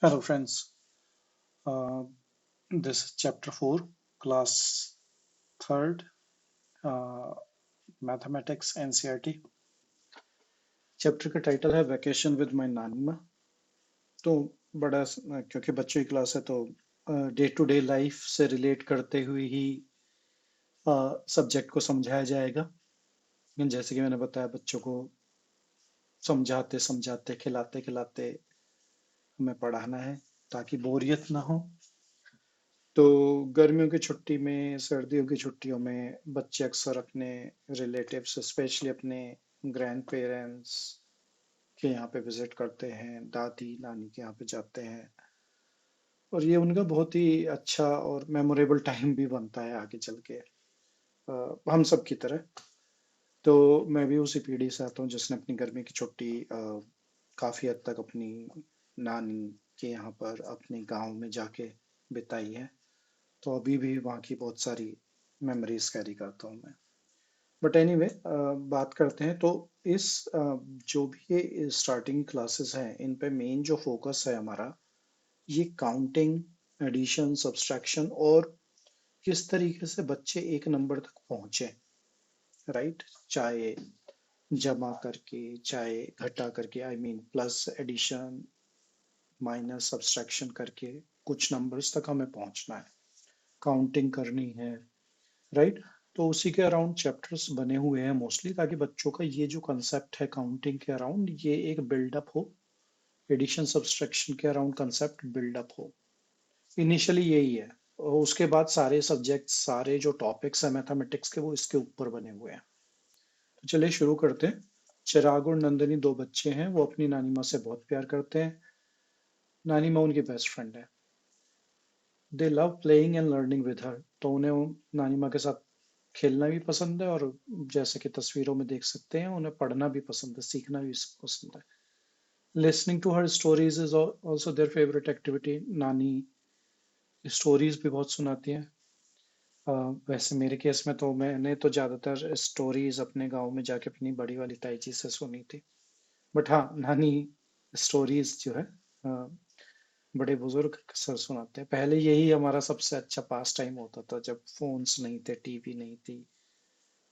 Hello, friends. Uh, this is chapter 4, class 3rd, uh, mathematics NCERT. Chapter का title है vacation with my नानी माँ। तो क्योंकि बच्चों की क्लास है तो डे टू डे लाइफ से रिलेट करते हुए ही सब्जेक्ट को समझाया जाएगा। जैसे कि मैंने बताया, बच्चों को समझाते समझाते खिलाते खिलाते हमें पढ़ाना है ताकि बोरियत ना हो। तो गर्मियों की छुट्टी में, सर्दियों की छुट्टियों में बच्चे अक्सर अपने रिलेटिव्स, स्पेशली अपने ग्रैंड पेरेंट्स के यहाँ पे विजिट करते हैं, दादी नानी के यहाँ पे जाते हैं। और ये उनका बहुत ही अच्छा और मेमोरेबल टाइम भी बनता है आगे चल के, हम सब की तरह। तो मैं भी उसी पीढ़ी से आता हूँ जिसने अपनी गर्मी की छुट्टी काफी हद तक अपनी नानी के यहाँ पर अपने गांव में जाके बिताई है। तो अभी भी वहाँ की बहुत सारी मेमोरीज कैरी करता हूँ मैं। बट एनीवे, बात करते हैं। तो इस जो भी ये स्टार्टिंग क्लासेस हैं, इन पे मेन जो फोकस है हमारा, ये काउंटिंग, एडिशन, सब्सट्रैक्शन और किस तरीके से बच्चे एक नंबर तक पहुंचे, राइट। चाहे जमा करके, चाहे घटा करके, I mean plus, addition, minus, subtraction करके कुछ नंबर्स तक हमें पहुंचना है, काउंटिंग करनी है, राइट। तो उसी के अराउंड चैप्टर्स बने हुए हैं मोस्टली, ताकि बच्चों का ये जो कंसेप्ट है काउंटिंग के अराउंड, ये एक बिल्डअप हो, एडिशन सब्सट्रैक्शन के अराउंड कंसेप्ट बिल्डअप हो। इनिशियली यही है, और उसके बाद सारे सब्जेक्ट्स, सारे जो टॉपिक्स हैं मैथमेटिक्स के, वो इसके ऊपर बने हुए हैं। तो चलिए शुरू करते हैं। चिराग और नंदनी दो बच्चे हैं, वो अपनी नानी माँ से बहुत प्यार करते हैं। नानी माँ उनकी बेस्ट फ्रेंड है। दे love playing and learning with her. तो उन्हें नानी माँ के साथ खेलना भी पसंद है, और जैसे कि तस्वीरों में देख सकते हैं, उन्हें पढ़ना भी पसंद है, सीखना भी पसंद है। Listening to her stories is also their favourite activity. नानी स्टोरीज भी बहुत सुनाती हैं। वैसे मेरे केस में तो मैंने तो ज्यादातर स्टोरीज अपने गांव में जाके अपनी बड़ी वाली ताई जी से सुनी थी। बट हाँ, नानी स्टोरीज जो है, बड़े बुजुर्ग अक्सर सुनाते हैं। पहले यही हमारा सबसे अच्छा पास टाइम होता था, जब फोन्स नहीं थे, टीवी नहीं थी,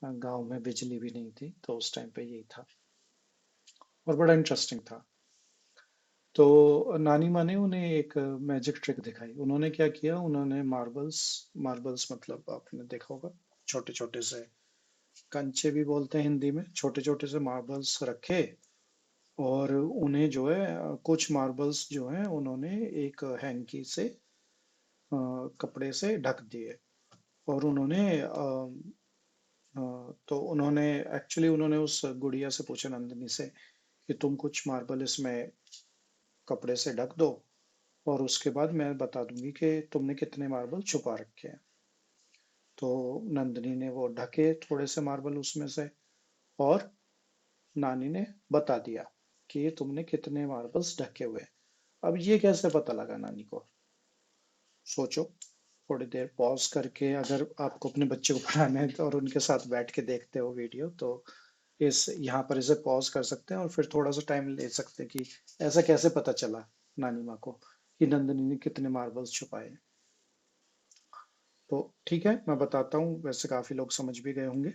गांव में बिजली भी नहीं थी, तो उस टाइम पे यही था, और बड़ा इंटरेस्टिंग था। तो नानी माँ ने उन्हें एक मैजिक ट्रिक दिखाई। उन्होंने क्या किया, उन्होंने मार्बल्स, मार्बल्स मतलब आपने देखा होगा, छोटे छोटे से कंचे भी बोलते हैं हिंदी में, छोटे छोटे से मार्बल्स रखे, और उन्हें जो है कुछ मार्बल्स जो हैं उन्होंने एक हैंकी से, कपड़े से ढक दिए। और तो उन्होंने एक्चुअली उन्होंने उस गुड़िया से पूछा, नंदिनी से, कि तुम कुछ मार्बल इसमें कपड़े से ढक दो, और उसके बाद मैं बता दूंगी कि तुमने कितने मार्बल छुपा रखे हैं। तो नंदिनी ने वो ढके थोड़े से मार्बल उसमें से, और नानी ने बता दिया कि ये तुमने कितने मार्बल्स ढके हुए हैं। अब ये कैसे पता लगा नानी को? सोचो, थोड़ी देर पॉज करके, अगर आपको अपने बच्चे को पढ़ाना है और उनके साथ बैठ के देखते हो वीडियो, तो इस यहाँ पर इसे पॉज कर सकते हैं और फिर थोड़ा सा टाइम ले सकते हैं कि ऐसा कैसे पता चला नानी माँ को कि नंदिनी ने कितने मार्बल्स छुपाए हैं। तो ठीक है, मैं बताता हूँ, वैसे काफी लोग समझ भी गए होंगे।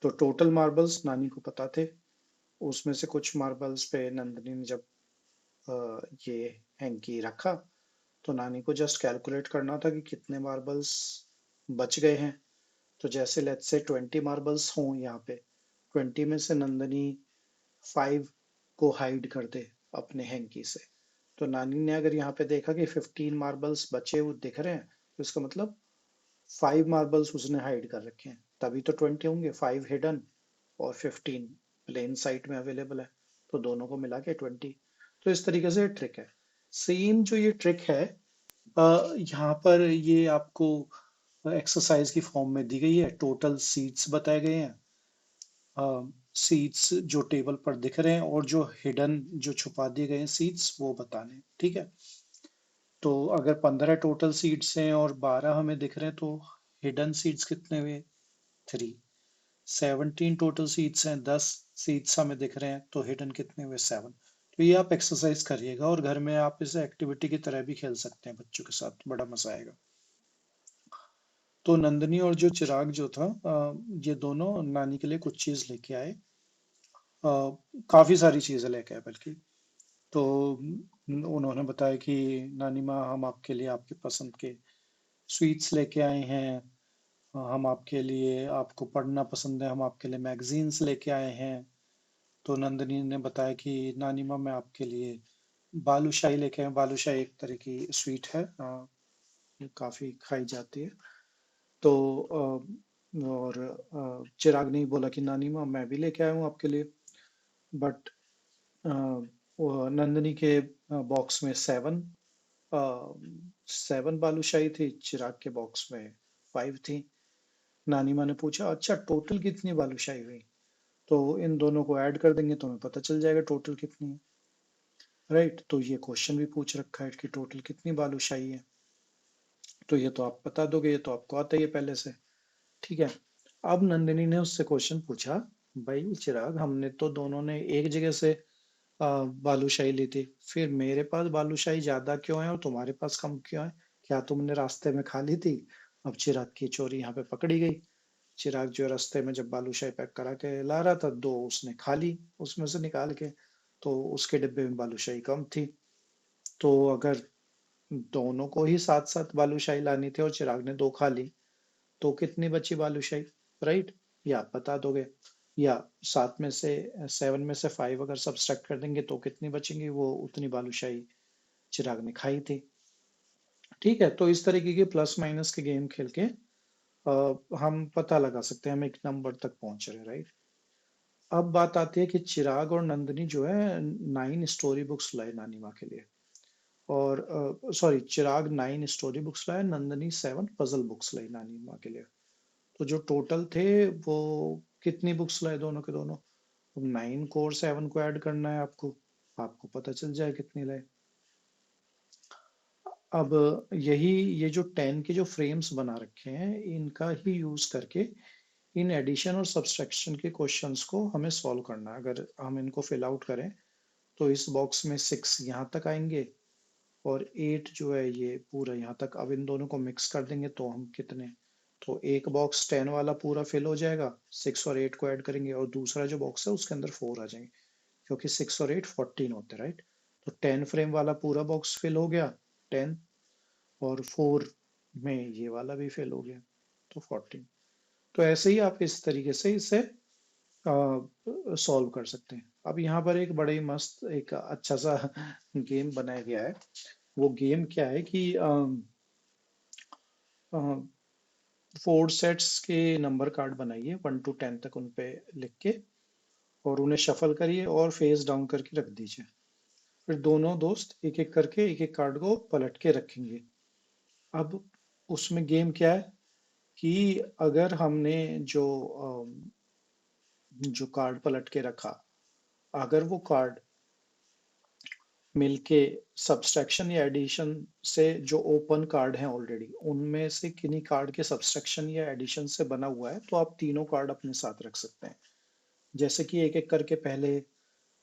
तो टोटल मार्बल्स नानी को पता थे। उसमें से कुछ मार्बल्स पे नंदिनी ने जब ये हैंकी रखा, तो नानी को जस्ट कैलकुलेट करना था कि कितने मार्बल्स बच गए हैं। तो जैसे लेट्स से 20 मार्बल्स हों यहाँ पे, 20 में से नंदनी 5 को हाइड कर दे अपने हैंकी से। तो नानी ने अगर यहाँ पे देखा कि 15 मार्बल्स बचे हुए दिख रहे हैं, तो इसका मतलब 5 मार्बल्स उसने हाइड कर रखे हैं, तभी तो 20 होंगे। 5 हिडन और 15 प्लेन साइड में अवेलेबल है, तो दोनों को मिला के 20। तो इस तरीके से ट्रिक है। सेम जो ये ट्रिक है, यहाँ पर ये आपको एक्सरसाइज की फॉर्म में दी गई है। टोटल सीट्स बताए गए हैं, सीट्स जो टेबल पर दिख रहे हैं, और जो हिडन, जो छुपा दिए गए हैं सीट्स, वो बताने हैं, ठीक है। तो अगर 15 टोटल सीट्स हैं और 12 हमें दिख रहे हैं, तो हिडन सीट्स कितने हुए? 3। 17 टोटल सीट्स हैं, 10 सीट्स हमें दिख रहे हैं, तो हिडन कितने हुए? 7। तो ये आप एक्सरसाइज करिएगा और घर में आप इसे एक्टिविटी की तरह भी खेल सकते हैं बच्चों के साथ, बड़ा मजा आएगा। तो नंदनी और जो चिराग जो था, ये दोनों नानी के लिए कुछ चीज लेके आए। अ, काफी सारी चीजें लेके आए बल्कि। तो उन्होंने बताया कि नानी माँ, हम आपके लिए आपके पसंद के स्वीट्स लेके आए हैं। हम आपके लिए, आपको पढ़ना पसंद है, हम आपके लिए मैगजीन्स लेके आए हैं। तो नंदनी ने बताया कि नानी माँ, मैं आपके लिए बालूशाही लेके आए। बालूशाही एक तरह की स्वीट है, ये काफी खाई जाती है। तो और चिराग ने बोला कि नानी माँ, मैं भी लेके आया हूँ आपके लिए। बट वो नंदनी के बॉक्स में 7 बालूशाही थी, चिराग के बॉक्स में 5 थी। नानी माँ ने पूछा, अच्छा टोटल कितनी बालूशाही हुई? तो इन दोनों को ऐड कर देंगे तो हमें पता चल जाएगा टोटल कितनी है। राइट, तो ये क्वेश्चन भी पूछ रखा है कि टोटल कितनी बालूशाही है। तो ये तो आप बता दोगे, ये तो आपको आता ही है पहले से। ठीक है। अब नंदिनी ने उससे क्वेश्चन पूछा, भाई चिराग, हमने तो दोनों ने एक जगह से बालूशाही ली थी, फिर मेरे पास बालूशाही ज्यादा क्यों है और तुम्हारे पास कम क्यों है? क्या तुमने रास्ते में खा ली थी? अब चिराग की चोरी यहाँ पे पकड़ी गई। चिराग जो रास्ते में जब बालूशाही पैक करा के ला रहा था, 2 उसने खा ली उसमें से निकाल के। तो उसके डिब्बे में बालूशाही कम थी। तो अगर दोनों को ही साथ साथ बालूशाही लानी थी और चिराग ने 2 खा ली, तो कितनी बची बालूशाही? राइट, या आप बता दोगे? या 7 में से 5 अगर सब्सट्रैक्ट कर देंगे तो कितनी बचेंगी? वो उतनी बालूशाही चिराग ने खाई थी। ठीक है, तो इस तरीके के प्लस माइनस के गेम खेल के हम पता लगा सकते हैं हम एक नंबर तक पहुंच रहे हैं। राइट। अब बात आती है कि चिराग और नंदनी जो है 9 स्टोरी बुक्स लाए नानी माँ के लिए। और सॉरी, चिराग 9 स्टोरी बुक्स लाए, नंदनी 7 पजल बुक्स लाई नानी माँ के लिए। तो जो टोटल थे वो कितनी बुक्स लाए दोनों के दोनों? अब 9 को और 7 को ऐड करना है आपको, आपको पता चल जाए कितनी लाए। अब यही, ये जो 10 के जो फ्रेम्स बना रखे हैं, इनका ही यूज करके इन एडिशन और सब्सट्रैक्शन के क्वेश्चंस को हमें सॉल्व करना है। अगर हम इनको फिल आउट करें तो इस बॉक्स में 6 यहाँ तक आएंगे और 8 जो है ये पूरा यहाँ तक। अब इन दोनों को मिक्स कर देंगे तो हम कितने, तो एक बॉक्स 10 वाला पूरा फिल हो जाएगा, 6 और 8 को ऐड करेंगे, और दूसरा जो बॉक्स है उसके अंदर 4 आ जाएंगे, क्योंकि 6 और 8 14 होते हैं। राइट। तो 10 फ्रेम वाला पूरा बॉक्स फिल हो गया, 10, और 4 में ये वाला भी फिल हो गया, तो 14। तो ऐसे ही आप इस तरीके से इसे सॉल्व कर सकते हैं। अब यहाँ पर एक बड़े ही मस्त एक अच्छा सा गेम बनाया गया है। वो गेम क्या है कि 4 सेट्स के नंबर कार्ड बनाइए 1 to 10 तक, उन पे लिख के, और उन्हें शफल करिए और फेस डाउन करके रख दीजिए। फिर दोनों दोस्त एक एक करके एक एक कार्ड को पलट के रखेंगे। अब उसमें गेम क्या है कि अगर हमने जो कार्ड पलट के रखा, अगर वो कार्ड मिलके सब्सट्रैक्शन या एडिशन से, जो ओपन कार्ड हैं ऑलरेडी, उनमें से किन्हीं कार्ड के सब्सट्रैक्शन या एडिशन से बना हुआ है, तो आप तीनों कार्ड अपने साथ रख सकते हैं। जैसे कि एक एक करके पहले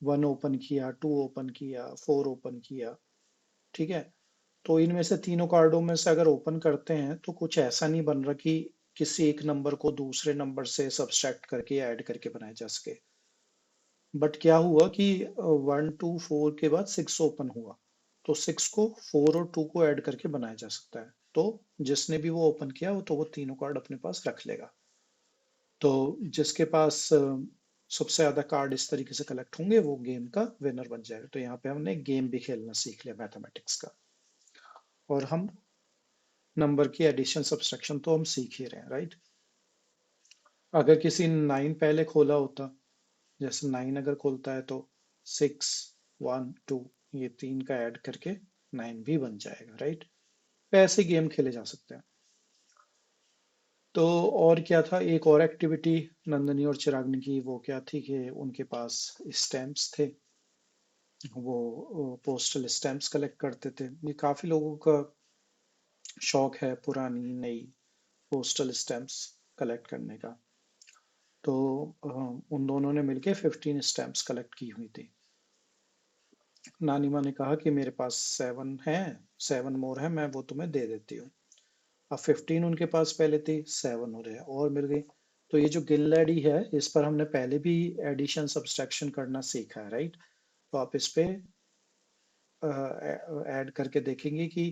1 ओपन किया, 2 ओपन किया, 4 ओपन किया। ठीक है। तो इनमें से तीनों कार्डों में से अगर ओपन करते हैं तो कुछ ऐसा नहीं बन रहा कि किसी एक नंबर को दूसरे नंबर से सब्सट्रैक्ट करके या ऐड करके बनाया जा सके। बट क्या हुआ कि 1 to 4 के बाद 6 ओपन हुआ, तो 6 को 4 और 2 को ऐड करके बनाया जा सकता है। तो जिसने भी वो ओपन किया वो, तो वो तीनों कार्ड अपने पास रख लेगा। तो जिसके पास सबसे ज्यादा कार्ड इस तरीके से कलेक्ट होंगे वो गेम का विनर बन जाएगा। तो यहाँ पे हमने गेम भी खेलना सीख लिया मैथमेटिक्स का, और हम नंबर की एडिशन सब्सट्रैक्शन तो हम सीख ही रहे हैं। राइट। अगर किसी ने 9 पहले खोला होता, जैसे 9 अगर खोलता है तो 6, 1, 2, ये तीन का ऐड करके 9 भी बन जाएगा। राइट। ऐसे गेम खेले जा सकते हैं। तो और क्या था, एक और एक्टिविटी नंदनी और चिराग ने की, वो क्या थी कि उनके पास स्टैम्प्स थे। वो पोस्टल स्टैम्प्स कलेक्ट करते थे। ये काफी लोगों का शौक है, पुरानी नई पोस्टल स्टैम्प्स कलेक्ट करने का। तो उन दोनों ने मिलके 15 स्टैम्प्स कलेक्ट की हुई थी। नानी माँ ने कहा कि मेरे पास 7 है, 7 मोर है, मैं वो तुम्हें दे देती हूँ। अब 15 उनके पास पहले थी, 7 हो रहे हैं और मिल गई। तो ये जो गिनलैडी है, इस पर हमने पहले भी एडिशन सब्सट्रैक्शन करना सीखा है, राइट? तो आप इस पे ऐड करके देखेंगे कि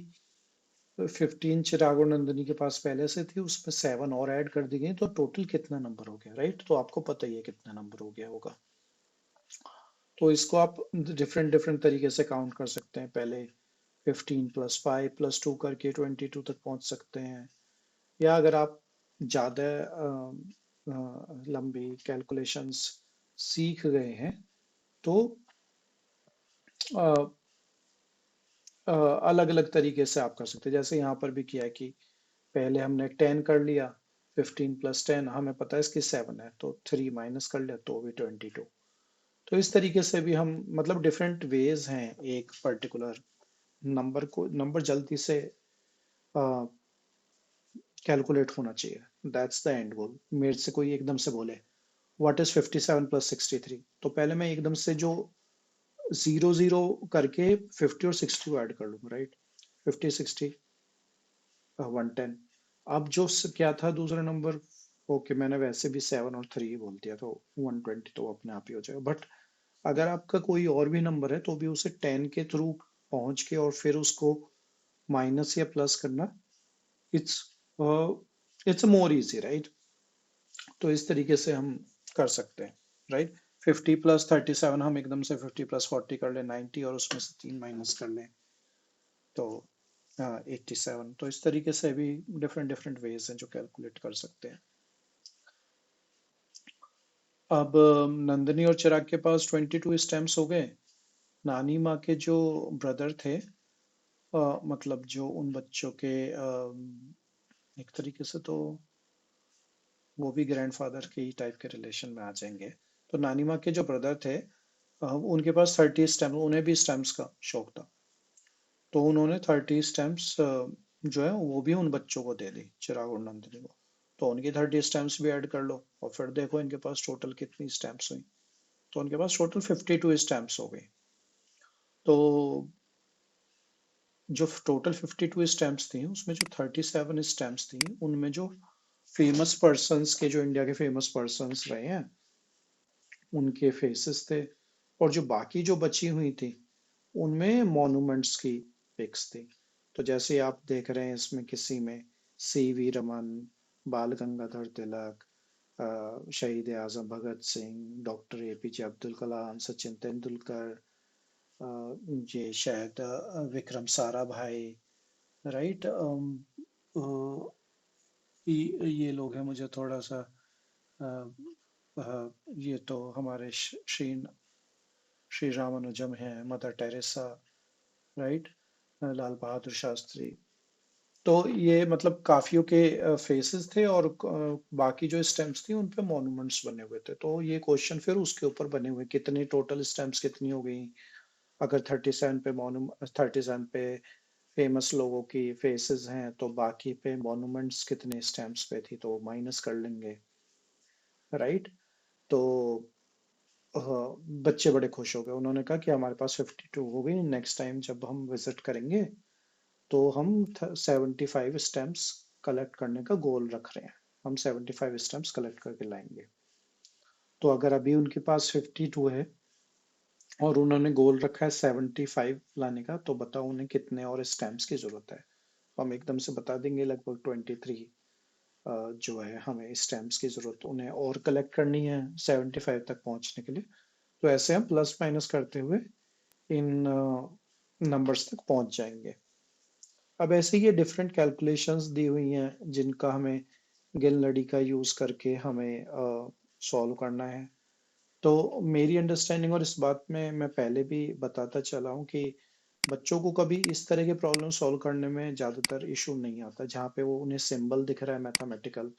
15 चिराग और नंदिनी के पास पहले से थी, उसमें 7 और ऐड कर दी गई, तो टोटल कितना नंबर हो गया, राइट? तो आपको पता ही है कितना नंबर हो गया होगा। तो इसको आप डिफरेंट डिफरेंट तरीके से काउंट कर सकते हैं। पहले 15 प्लस 5 प्लस 2 करके 22 तक पहुंच सकते हैं, या अगर आप ज़्यादा लंबी कैलकुलेशंस सीख गए हैं तो अलग अलग तरीके से आप कर सकते हैं। जैसे यहाँ पर भी किया है कि पहले हमने 10 कर लिया, 15 प्लस 10 हमें पता है इसकी 7 है, तो 3 माइनस कर लिया तो भी 22। तो इस तरीके से भी हम, मतलब डिफरेंट वेज हैं एक पर्टिकुलर नंबर जल्दी से कैलकुलेट होना चाहिए। दैट्स द एंड गोल। मेरे से कोई एकदम से बोले व्हाट इज 57 प्लस 63, तो पहले मैं एकदम से जो 0 0 करके 50 और 60 को ऐड कर लूंगा, राइट? 50 60 110। अब जो क्या था दूसरा नंबर, ओके मैंने वैसे भी 7 और 3 बोल दिया, तो 120 तो अपने आप ही हो जाएगा। बट अगर आपका कोई और भी नंबर है तो भी उसे 10 के थ्रू पहुंच के और फिर उसको माइनस या प्लस करना, it's it's more easy, right? तो इस तरीके से हम कर सकते हैं, राइट? 50 प्लस 37 हम एकदम से 50 प्लस 40 कर ले 90, और उसमें से 3 माइनस कर लें तो 87। तो इस तरीके से भी डिफरेंट डिफरेंट वेज हैं जो कैलकुलेट कर सकते हैं। अब नंदनी और चिराग के पास 22 स्टेम्प्स हो गए। नानी माँ के जो ब्रदर थे, मतलब जो उन बच्चों के एक तरीके से तो वो भी ग्रैंडफादर के ही टाइप के रिलेशन में आ जाएंगे। तो नानी माँ के जो ब्रदर थे, उनके पास 30 स्टैम्प, उन्हें भी स्टैम्प्स का शौक था। तो उन्होंने 30 स्टैम्प्स जो है वो भी उन बच्चों को दे दी, चिराग और नंदिनी को। तो उनकी 30 स्टैम्प्स भी ऐड कर लो और फिर देखो इनके पास टोटल कितनी स्टैम्प्स हुई। तो उनके पास टोटल 52 स्टैम्प्स हो गई। तो जो टोटल 52 स्टैम्प्स थी उसमें जो 37 स्टैम्प्स थी उनमें जो फेमस पर्सन्स के, जो इंडिया के फेमस पर्सन्स रहे हैं उनके फेसेस थे। और जो बाकी जो बची हुई थी उनमें मॉन्यूमेंट्स की पिक्स थी। तो जैसे आप देख रहे हैं इसमें किसी में सीवी रमन, बाल गंगाधर तिलक, शहीद आजम भगत सिंह, डॉक्टर एपीजे अब्दुल कलाम, सचिन तेंदुलकर, ये शायद विक्रम साराभाई, राइट? ये लोग हैं। मुझे थोड़ा सा अ, ये तो हमारे श्री रामानुजम हैं, mother Teresa, right? Lal Bahadur Shastri. तो ये मतलब काफियों के फेसेस थे, और बाकी जो स्टैम्प्स थी उन पे मॉन्यूमेंट्स बने हुए थे। तो ये क्वेश्चन फिर उसके ऊपर बने हुए, कितनी टोटल स्टैम्प्स कितनी हो गई। अगर 37 पे फेमस लोगों की फेसेस हैं तो बाकी पे मॉन्यूमेंट्स कितने स्टैम्प्स पे थी, तो माइनस कर लेंगे, राइट? तो बच्चे बड़े खुश हो गए। उन्होंने कहा कि हमारे पास 52 हो गई, नेक्स्ट टाइम जब हम विजिट करेंगे तो हम 75 स्टैम्प्स कलेक्ट करने का गोल रख रहे हैं। हम 75 स्टैम्प्स कलेक्ट करके लाएंगे। तो अगर अभी उनके पास 52 है और उन्होंने गोल रखा है 75 लाने का, तो बताओ उन्हें कितने और स्टैम्प्स की जरूरत है। तो हम एकदम से बता देंगे लगभग 23 जो है हमें स्टैम्प्स की जरूरत उन्हें और कलेक्ट करनी है 75 तक पहुंचने के लिए। तो ऐसे हम प्लस माइनस करते हुए इन नंबर्स तक पहुंच जाएंगे। अब ऐसे ये डिफरेंट कैलकुलेशंस दी हुई हैं जिनका हमें गिल लड़ी का यूज करके हमें सॉल्व करना है। तो मेरी अंडरस्टैंडिंग, और इस बात में मैं पहले भी बताता चला हूँ कि बच्चों को कभी इस तरह के प्रॉब्लम सॉल्व करने में ज्यादातर इशू नहीं आता जहाँ पे वो उन्हें सिंबल दिख रहा है मैथमेटिकल,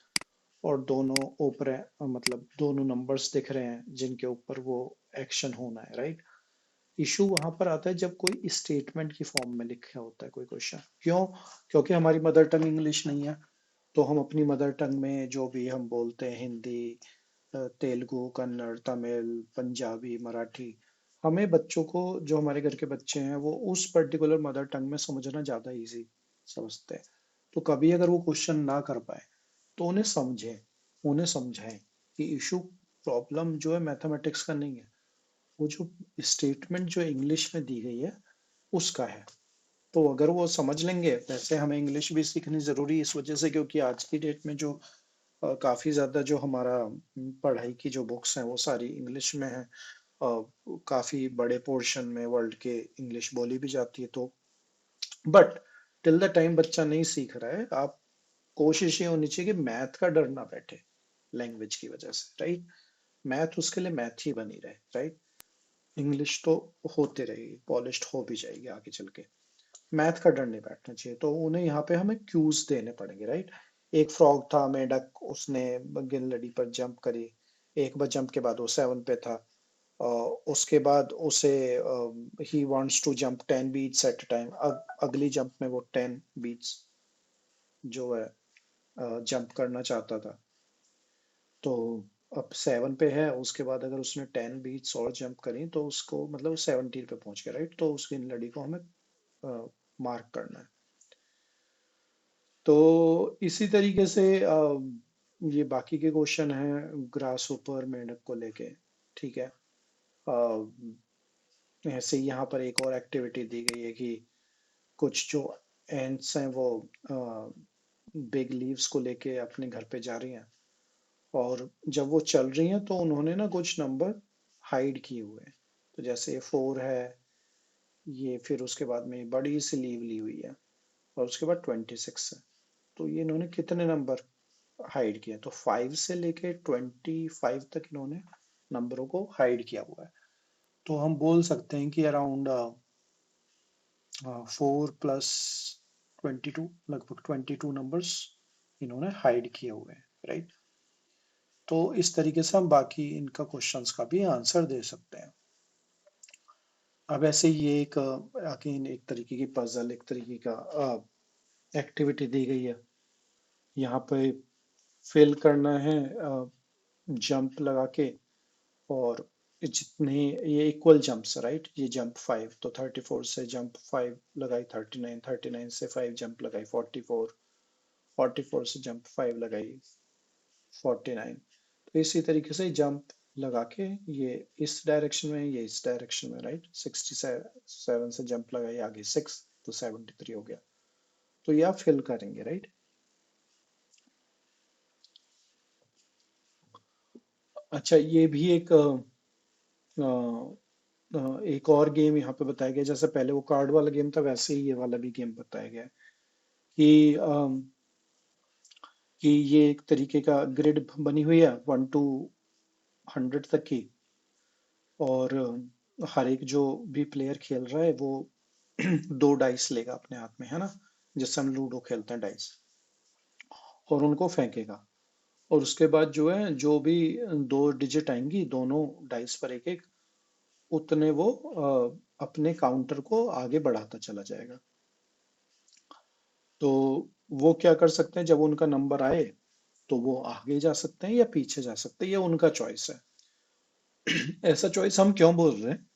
और दोनों ऊपर मतलब दोनों नंबर्स दिख रहे हैं जिनके ऊपर वो एक्शन होना है, राइट? इशू वहां पर आता है जब कोई स्टेटमेंट की फॉर्म में लिखा होता है कोई क्वेश्चन। क्यों? क्योंकि हमारी मदर टंग इंग्लिश नहीं है। तो हम अपनी मदर टंग में जो भी हम बोलते हैं, हिंदी, तेलुगु, कन्नड़, तमिल, पंजाबी, मराठी, हमें बच्चों को, जो हमारे घर के बच्चे हैं, वो उस पर्टिकुलर मदर टंग में समझना ज्यादा इजी समझते हैं। तो कभी अगर वो क्वेश्चन ना कर पाए तो उन्हें समझे, उन्हें समझाएं कि इशू, प्रॉब्लम जो है मैथमेटिक्स का नहीं है, वो जो स्टेटमेंट जो इंग्लिश में दी गई है उसका है। तो अगर वो समझ लेंगे, वैसे हमें इंग्लिश भी सीखनी जरूरी है इस वजह से, क्योंकि आज की डेट में जो काफी ज्यादा जो हमारा पढ़ाई की जो बुक्स हैं वो सारी इंग्लिश में है। काफी बड़े पोर्शन में वर्ल्ड के इंग्लिश बोली भी जाती है। तो बट टिल द टाइम बच्चा नहीं सीख रहा है, आप कोशिश ये होनी चाहिए कि मैथ का डर ना बैठे लैंग्वेज की वजह से, राइट। मैथ उसके लिए मैथ ही बनी रहे, राइट। इंग्लिश तो होते रहेगी, पॉलिश्ड हो भी जाएगी आगे चल के। मैथ का डर नहीं बैठना चाहिए। तो उन्हें यहाँ पे हमें क्यूज देने पड़ेंगे, राइट। एक फ्रॉग था, मेढक, उसने गिन लड़ी पर जंप करी, एक बार जंप के बाद वो 7 पे था। उसके बाद उसे ही wants to jump 10 beats at a time, अब अगली जंप में वो 10 बीट्स जो है जंप करना चाहता था। तो अब 7 पे है, उसके बाद अगर उसने 10 बीट्स और जंप करी तो उसको मतलब 17 पे पहुंच गया, राइट। तो उसकी लड़ी को हमें मार्क करना है। तो इसी तरीके से ये बाकी के क्वेश्चन हैं ग्रास ऊपर मेंढक को लेके, ठीक है। ऐसे ही यहाँ पर एक और एक्टिविटी दी गई है कि कुछ जो एंट्स हैं वो बिग लीव्स को लेके अपने घर पे जा रही हैं, और जब वो चल रही हैं तो उन्होंने ना कुछ नंबर हाइड किए हुए हैं। तो जैसे 4 है ये, फिर उसके बाद में बड़ी सी लीव ली हुई है, और उसके बाद 26 है। तो ये इन्होंने कितने नंबर हाइड किया? तो 5 से लेके 25 तक इन्होंने नंबरों को हाइड किया हुआ है। तो हम बोल सकते हैं कि अराउंड 4 + 22, लगभग 22 नंबर्स इन्होंने हाइड किए हुए हैं, राइट। तो इस तरीके से हम बाकी इनका क्वेश्चंस का भी आंसर दे सकते हैं। अब ऐसे ये एक अगेन एक तरीके की पजल, एक तरीके का एक्टिविटी दी गई है। यहाँ पे फिल करना है जंप लगा के, और जितने ये इक्वल जंप्स, राइट। ये जंप 5, तो 34 से जंप 5 लगाई 39, 39 से 5 जंप लगाई 44, 44 से जंप 5 लगाई 49। तो इसी तरीके से जंप लगा के ये इस डायरेक्शन में, ये इस डायरेक्शन में, राइट। 67 से जंप लगाई आगे 6, तो 73 हो गया। तो ये आप फिल करेंगे, राइट। अच्छा, ये भी एक एक और गेम यहाँ पे बताया गया, जैसे पहले वो कार्ड वाला गेम था वैसे ही ये वाला भी गेम बताया गया है कि कि ये एक तरीके का ग्रिड बनी हुई है 1 to 100 तक की, और हर एक जो भी प्लेयर खेल रहा है वो 2 डाइस लेगा अपने हाथ में, है ना, जैसे हम लूडो खेलते हैं डाइस, और उनको फेंकेगा। और उसके बाद जो है, जो भी 2 डिजिट आएंगी दोनों डाइस पर एक एक, उतने वो अपने काउंटर को आगे बढ़ाता चला जाएगा। तो वो क्या कर सकते हैं, जब उनका नंबर आए तो वो आगे जा सकते हैं या पीछे जा सकते हैं, ये उनका चॉइस है। ऐसा चॉइस हम क्यों बोल रहे हैं?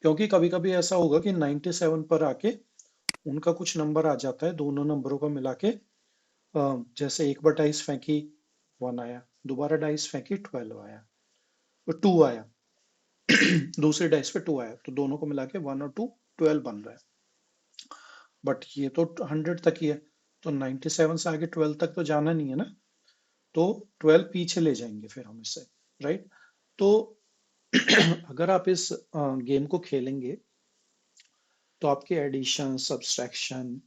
क्योंकि कभी कभी ऐसा होगा कि 97 पर आके उनका कुछ नंबर आ जाता है, दोनों नंबरों को मिला के जैसे एक बार डाइस फेंकी 1 आया, दोबारा डाइस फेंकी 12 आया, तो 2 आया। दूसरी डाइस पे 2 आया, तो दोनों को मिला के 1 और 2 12 बन रहा है। बट ये तो 100 तक ही है, तो 97 से आगे 12 तक तो जाना नहीं है ना। तो 12 पीछे ले जाएंगे फिर हम इससे, राइट। तो अगर आप इस गेम को खेलेंगे तो आपकी एडिशन, सब्सट्रैक्शन,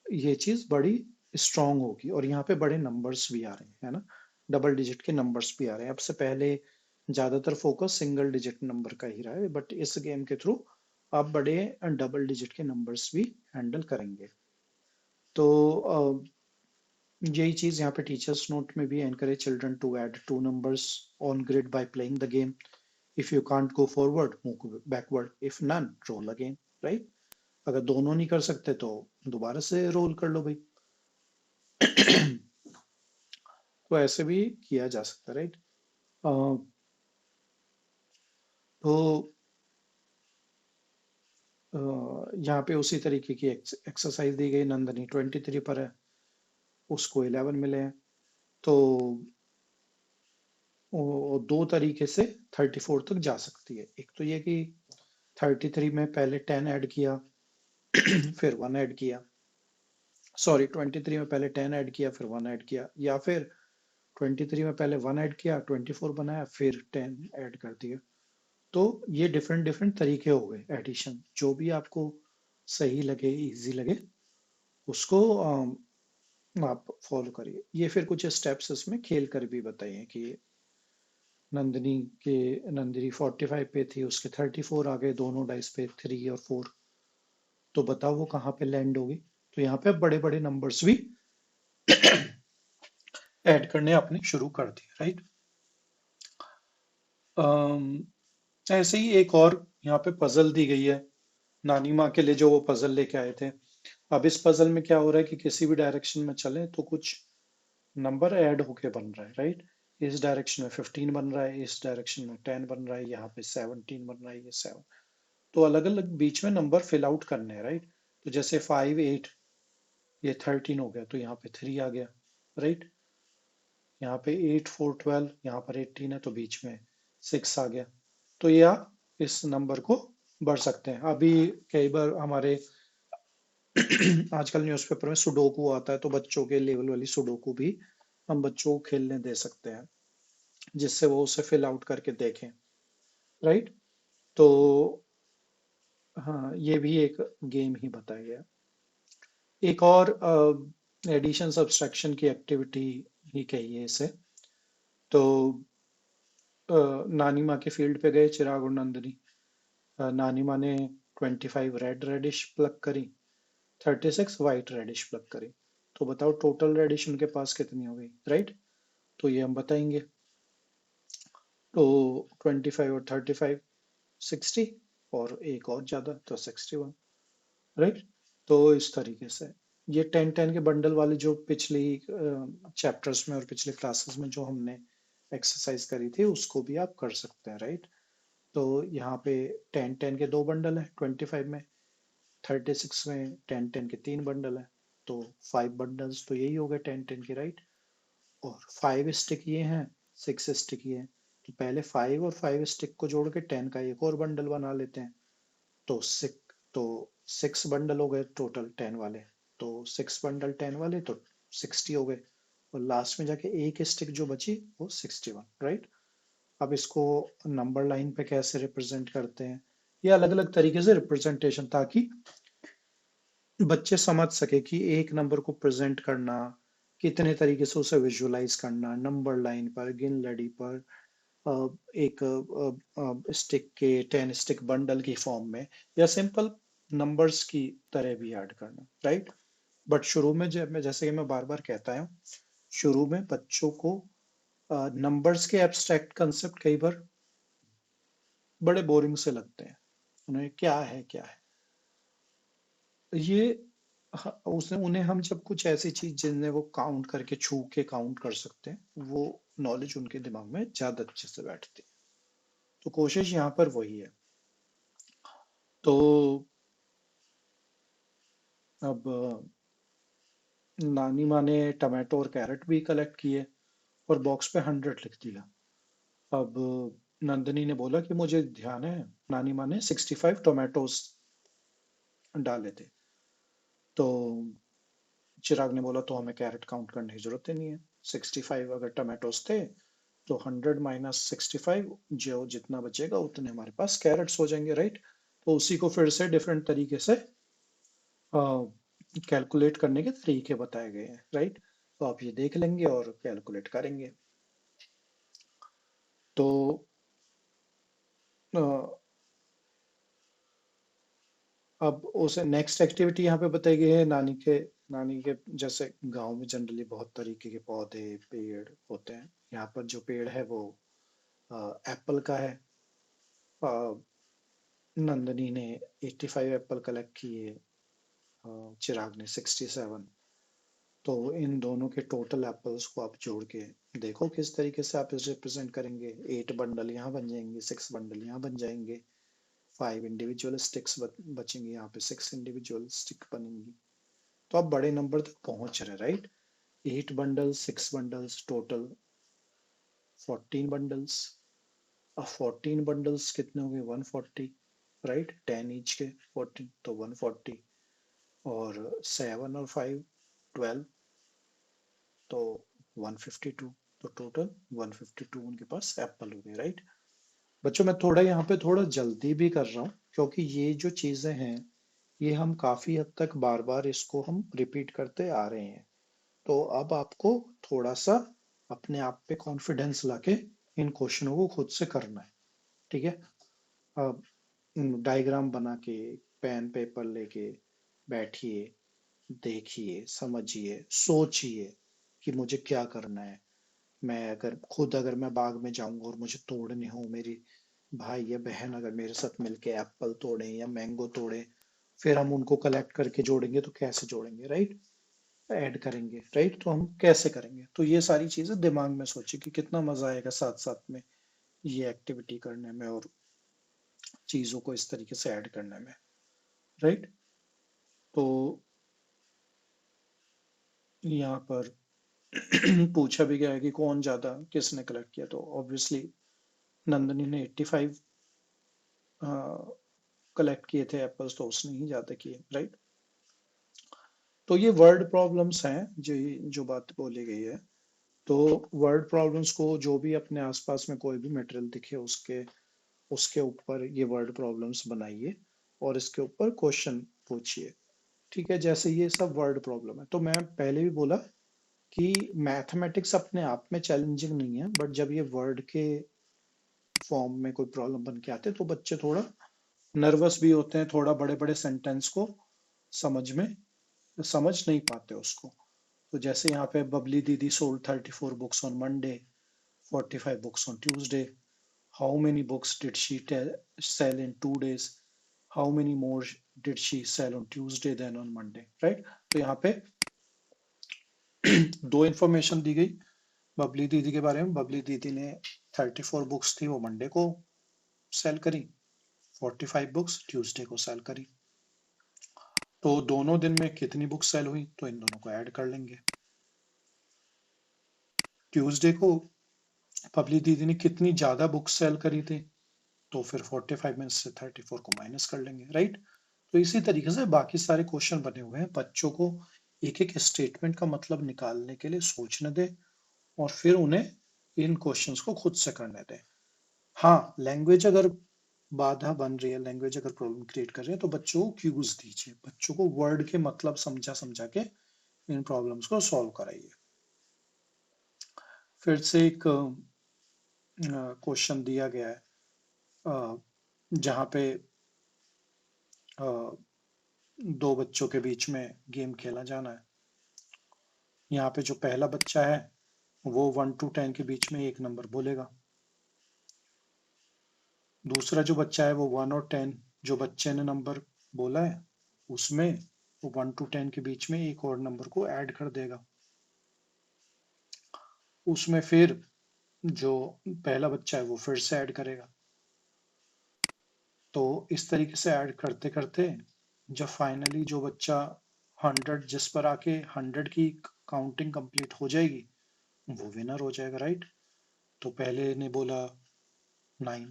ये चीज बड़ी स्ट्रांग होगी, और यहाँ पे बड़े नंबर्स भी आ रहे हैं, है ना। डबल डिजिट के नंबर्स भी आ रहे हैं। अब से पहले ज्यादातर फोकस सिंगल डिजिट नंबर का ही रहा है, बट इस गेम के थ्रू आप बड़े डबल डिजिट के नंबर्स भी हैंडल करेंगे। तो यही चीज यहाँ पे टीचर्स नोट में भी encourage children to add 2 numbers on grid by playing the game. If you can't go forward, move backward, if none, roll again, right. अगर दोनों नहीं कर सकते तो दोबारा से रोल कर लो भाई। तो ऐसे भी किया जा सकता है, राइट। तो यहाँ पे उसी तरीके की एक्सरसाइज दी गई। नंदनी 23 पर है, उसको 11 मिले हैं। तो वो दो तरीके से 34 तक जा सकती है। एक तो ये कि 33 में पहले 10 ऐड किया फिर 1 ऐड किया, सॉरी 23 में पहले 10 ऐड किया फिर 1 ऐड किया, या फिर 23 में पहले 1 ऐड किया 24 बनाया फिर 10 ऐड कर दिया। तो ये डिफरेंट डिफरेंट तरीके हो गए एडिशन। जो भी आपको सही लगे, इजी लगे, उसको आप फॉलो करिए। ये फिर कुछ स्टेप्स इसमें खेल कर भी बताइए कि नंदिनी के नंदिनी 45 पे थी, उसके 34 आ गए दोनों डाइस पे 3 और 4। तो बताओ वो कहाँ पे लैंड होगी। तो यहाँ पे बड़े बड़े नंबर्स भी ऐड करने आपने शुरू कर दिए, राइट। ऐसे ही एक और यहाँ पे पजल दी गई है नानी माँ के लिए, जो वो पजल लेके आए थे। अब इस पजल में क्या हो रहा है कि किसी भी डायरेक्शन में चले तो कुछ नंबर ऐड होके बन रहा है, राइट। इस डायरेक्शन में 15 बन रहा है, इस डायरेक्शन में 10 बन रहा है, यहाँ पे 17 बन रहा है, ये 7। तो अलग अलग बीच में नंबर फिल आउट करने हैं, राइट। तो जैसे 5 8, ये 13 हो गया तो यहाँ पे 3 आ गया, राइट। यहाँ पे 8 4 12, यहाँ पर 18 है तो बीच में 6 आ गया। तो ये आप इस नंबर को बढ़ सकते हैं। अभी कई बार हमारे आजकल न्यूज़पेपर में सुडोकू आता है, तो बच्चों के लेवल वाली सुडोकू भी हम बच्चों को खेलने दे सकते हैं, जिससे वो उसे फिल आउट करके देखें, राइट। तो हाँ, ये भी एक गेम ही बताया गया। एक और एडिशन सब्सट्रैक्शन की एक्टिविटी ही कहिए इसे। तो नानी माँ के फील्ड पे गए चिराग और नंदिनी। नानी माँ ने 25 रेड रेडिश प्लग करी, 36 वाइट रेडिश प्लग करी। तो बताओ टोटल रेडिश उनके पास कितनी हो गई, राइट। तो ये हम बताएंगे। तो 25 और 35 60, और एक और ज्यादा तो 61, राइट। तो इस तरीके से ये 10-10 के बंडल वाले जो पिछली चैप्टर्स में और पिछले क्लासेस में जो हमने एक्सरसाइज करी थी, उसको भी आप कर सकते हैं, राइट। तो यहाँ पे 10-10 के दो बंडल है 25 में, 36 में 10-10 के तीन बंडल है। तो 5 बंडल्स तो यही हो गए 10-10 के, राइट। और 5 स्टिक ये हैं, 6 स्टिक ये हैं। तो पहले 5 और 5 स्टिक को जोड़ के 10 का एक और बंडल बना लेते हैं। तो 6 बंडल हो गए टोटल 10 वाले। तो 6 बंडल 10 वाले तो 60 हो गए। और लास्ट में जाके एक स्टिक जो बची वो 61, राइट। अब इसको नंबर लाइन पे कैसे रिप्रेजेंट करते हैं, ये अलग अलग तरीके से रिप्रेजेंटेशन, ताकि बच्चे समझ सके कि एक नंबर को प्रेजेंट करना, कितने तरीके से उसे विजुअलाइज करना, नंबर लाइन पर, गिन लड़ी पर, एक स्टिक के 10 स्टिक बंडल की फॉर्म में, या सिंपल नंबर्स की तरह भी ऐड करना, राइट। बट शुरू में जब मैं, जैसे कि मैं बार बार कहता हूँ, शुरू में बच्चों को नंबर्स के एब्स्ट्रैक्ट कंसेप्ट कई बार बड़े बोरिंग से लगते हैं। उन्हें क्या है क्या है ये, उसने उन्हें हम जब कुछ ऐसी चीज जिन्हें वो काउंट करके छू के काउंट कर सकते हैं, वो नॉलेज उनके दिमाग में ज्यादा अच्छे से बैठती है। तो कोशिश यहाँ पर वही है। तो अब नानी माँ ने टमाटो और कैरेट भी कलेक्ट किए और बॉक्स पे 100 लिख दिया। अब नंदनी ने बोला कि मुझे ध्यान है नानी माँ ने 65 टोमेटोज डाले थे। तो चिराग ने बोला तो हमें कैरेट काउंट करने की जरूरत ही नहीं है, 65 अगर टोमेटोज थे तो 100 माइनस 65, जो जितना बचेगा उतने हमारे पास कैरेट्स हो जाएंगे, राइट। तो उसी को फिर से डिफरेंट तरीके से कैलकुलेट करने के तरीके बताए गए हैं, राइट। तो आप ये देख लेंगे और कैलकुलेट करेंगे। तो अ, अब उसे नेक्स्ट एक्टिविटी यहाँ पे बताई गई है। नानी के जैसे गांव में जनरली बहुत तरीके के पौधे पेड़ होते हैं। यहाँ पर जो पेड़ है वो एप्पल का है। अ, नंदनी ने 85 एप्पल कलेक्ट किए, चिराग ने 67। तो इन दोनों के टोटल एप्पल्स को आप जोड़ के देखो किस तरीके से आप इसे रिप्रेजेंट करेंगे। 8 बंडल यहाँ बन जाएंगे, 6 बंडल यहाँ बन जाएंगे, 5 इंडिविजुअल स्टिक्स बचेंगे, यहाँ पे 6 इंडिविजुअल स्टिक बनेंगी। तो आप बड़े नंबर तक पहुंच रहे, right. 8 bundles, 6 bundles, total 14 bundles. अब 14 बंडल्स कितने हो गए? 140, राइट। 10 ईच के 14 तो 140, और 7 और 5 12 तो 152। तो टोटल 152 उनके पास एप्पल हो गए, राइट। बच्चों मैं थोड़ा यहाँ पे थोड़ा जल्दी भी कर रहा हूँ क्योंकि ये जो चीजें हैं ये हम काफी हद तक बार बार इसको हम रिपीट करते आ रहे हैं। तो अब आपको थोड़ा सा अपने आप पे कॉन्फिडेंस लाके इन क्वेश्चनों को खुद से करना है, ठीक है। अब डायग्राम बना के पेन पेपर लेके बैठिए, देखिए, समझिए, सोचिए कि मुझे क्या करना है। मैं अगर मैं बाग में जाऊंगा और मुझे तोड़ने हो, मेरी भाई या बहन अगर मेरे साथ मिलके एप्पल तोड़े या मैंगो तोड़े, फिर हम उनको कलेक्ट करके जोड़ेंगे तो कैसे जोड़ेंगे, राइट। ऐड करेंगे, राइट। तो हम कैसे करेंगे, तो ये सारी चीजें दिमाग में सोचिए कि कितना मजा आएगा साथ साथ में ये एक्टिविटी करने में और चीजों को इस तरीके से ऐड करने में, राइट। तो यहाँ पर पूछा भी गया है कि कौन ज्यादा किसने कलेक्ट किया, तो ऑब्वियसली नंदनी ने 85 कलेक्ट किए थे एप्पल्स, तो उसने ही ज्यादा किए, राइट। तो ये वर्ड प्रॉब्लम्स हैं जो जो बात बोली गई है। तो वर्ड प्रॉब्लम्स को जो भी अपने आसपास में कोई भी मटेरियल दिखे उसके उसके ऊपर ये वर्ड प्रॉब्लम्स बनाइए और इसके ऊपर क्वेश्चन पूछिए, ठीक है। जैसे ये सब वर्ड प्रॉब्लम है, तो मैं पहले भी बोला कि मैथमेटिक्स अपने आप में चैलेंजिंग नहीं है, बट जब ये वर्ड के फॉर्म में कोई प्रॉब्लम बन के आते हैं तो बच्चे थोड़ा नर्वस भी होते हैं, थोड़ा बड़े बड़े सेंटेंस को समझ में समझ नहीं पाते उसको। तो जैसे यहाँ पे बबली दीदी sold 34 books on Monday, 45 books on Tuesday. How many books did she sell in 2 days? How many more did she sell on Tuesday then on Monday, right. तो यहाँ पे दो इंफॉर्मेशन दी गई बबली दीदी के बारे में। बबली दीदी ने 34 बुक्स थी वो मंडे को सेल करी, 45 बुक्स ट्यूसडे को सेल करी। तो दोनों दिन में कितनी बुक सेल हुई, तो इन दोनों को ऐड कर लेंगे। ट्यूसडे को बबली दीदी ने कितनी ज्यादा बुक सेल करी थी, तो फिर 45 में से 34 को माइनस कर लेंगे, राइट। तो इसी तरीके से बाकी सारे क्वेश्चन बने हुए हैं। बच्चों को एक एक स्टेटमेंट का मतलब निकालने के लिए सोचने दें और फिर उन्हें इन क्वेश्चंस को खुद से करने दें। हाँ, लैंग्वेज अगर बाधा बन रही है, लैंग्वेज अगर प्रॉब्लम क्रिएट कर रही है, तो बच्चों को क्यूज दीजिए, बच्चों को वर्ड के मतलब समझा समझा के इन प्रॉब्लम्स को सॉल्व कराइए। फिर से एक क्वेश्चन दिया गया है जहाँ पे दो बच्चों के बीच में गेम खेला जाना है। यहाँ पे जो पहला बच्चा है वो 1 to 10 के बीच में एक नंबर बोलेगा। दूसरा जो बच्चा है वो 1 और 10 जो बच्चे ने नंबर बोला है उसमें वो 1 to 10 के बीच में एक और नंबर को ऐड कर देगा। उसमें फिर जो पहला बच्चा है वो फिर से ऐड करेगा। तो इस तरीके से ऐड करते करते जब फाइनली जो बच्चा 100 जिस पर आके 100 की काउंटिंग कंप्लीट हो जाएगी वो विनर हो जाएगा, राइट। तो पहले ने बोला 9,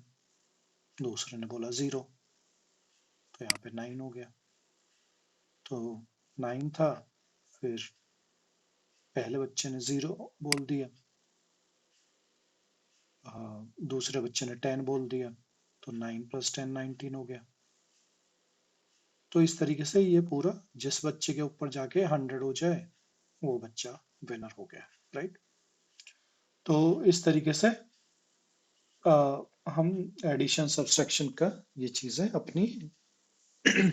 दूसरे ने बोला 0, तो यहाँ पे 9 हो गया। तो 9 था, फिर पहले बच्चे ने 0 बोल दिया, दूसरे बच्चे ने 10 बोल दिया, तो 9 + 10 19 हो गया। तो इस तरीके से ये पूरा जिस बच्चे के ऊपर जाके 100 हो जाए वो बच्चा विनर हो गया, राइट। तो इस तरीके से हम एडिशन सब्सट्रैक्शन का ये चीजें अपनी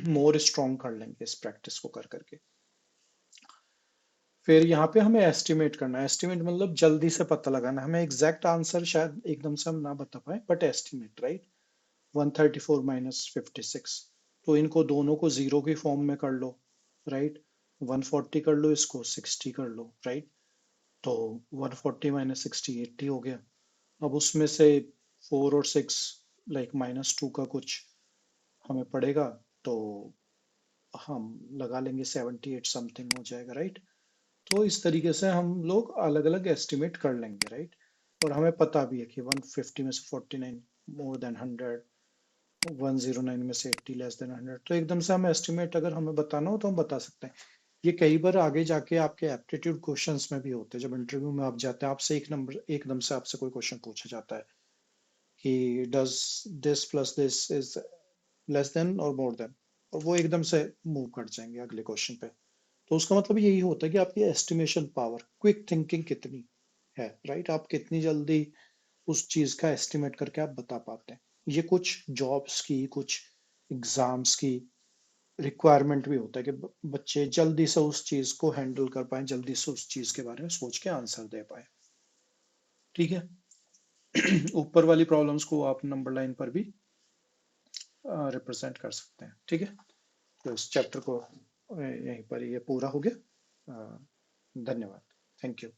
मोर स्ट्रॉन्ग कर लेंगे इस प्रैक्टिस को कर करके। फिर यहाँ पे हमें एस्टिमेट करना है। एस्टिमेट मतलब जल्दी से पता लगाना। हमें एग्जैक्ट आंसर शायद एकदम से हम ना बता पाए, बट एस्टिमेट, राइट। 134 - 56, तो इनको दोनों को जीरो की फॉर्म में कर लो, राइट। 140 कर लो, इसको 60 कर लो, राइट। तो 140 माइनस 60 80 हो गया। अब उसमें से 4 और 6 लाइक -2 का कुछ हमें पड़ेगा, तो हम लगा लेंगे 78 समथिंग हो जाएगा, राइट। तो इस तरीके से हम लोग अलग अलग एस्टिमेट कर लेंगे, राइट। और हमें पता भी है कि 150 में से 49 मोर देन 100, 109 में से 80 लेस देन 100। तो एकदम से हम एस्टिमेट अगर हमें बताना हो तो हम बता सकते हैं। ये कई बार आगे जाके आपके एप्टीट्यूड क्वेश्चंस में भी होते हैं। जब इंटरव्यू में आप जाते हैं, आपसे एक नंबर एकदम से आपसे कोई क्वेश्चन पूछा जाता है कि does this plus this is less than और मोर देन, और वो एकदम से मूव कर जाएंगे अगले क्वेश्चन पे। तो उसका मतलब यही होता है कि आपकी एस्टिमेशन पावर, क्विक थिंकिंग कितनी है, राइट। आप कितनी जल्दी उस चीज का एस्टिमेट करके आप बता पाते हैं। ये कुछ जॉब्स की, कुछ एग्जाम्स की रिक्वायरमेंट भी होता है कि बच्चे जल्दी से उस चीज को हैंडल कर पाए, जल्दी से उस चीज के बारे में सोच के आंसर दे पाए। ठीक है। ऊपर वाली प्रॉब्लम्स को आप नंबर लाइन पर भी रिप्रेजेंट कर सकते हैं। ठीक है। तो इस चैप्टर को यहीं पर ये पूरा हो गया। धन्यवाद। Thank you.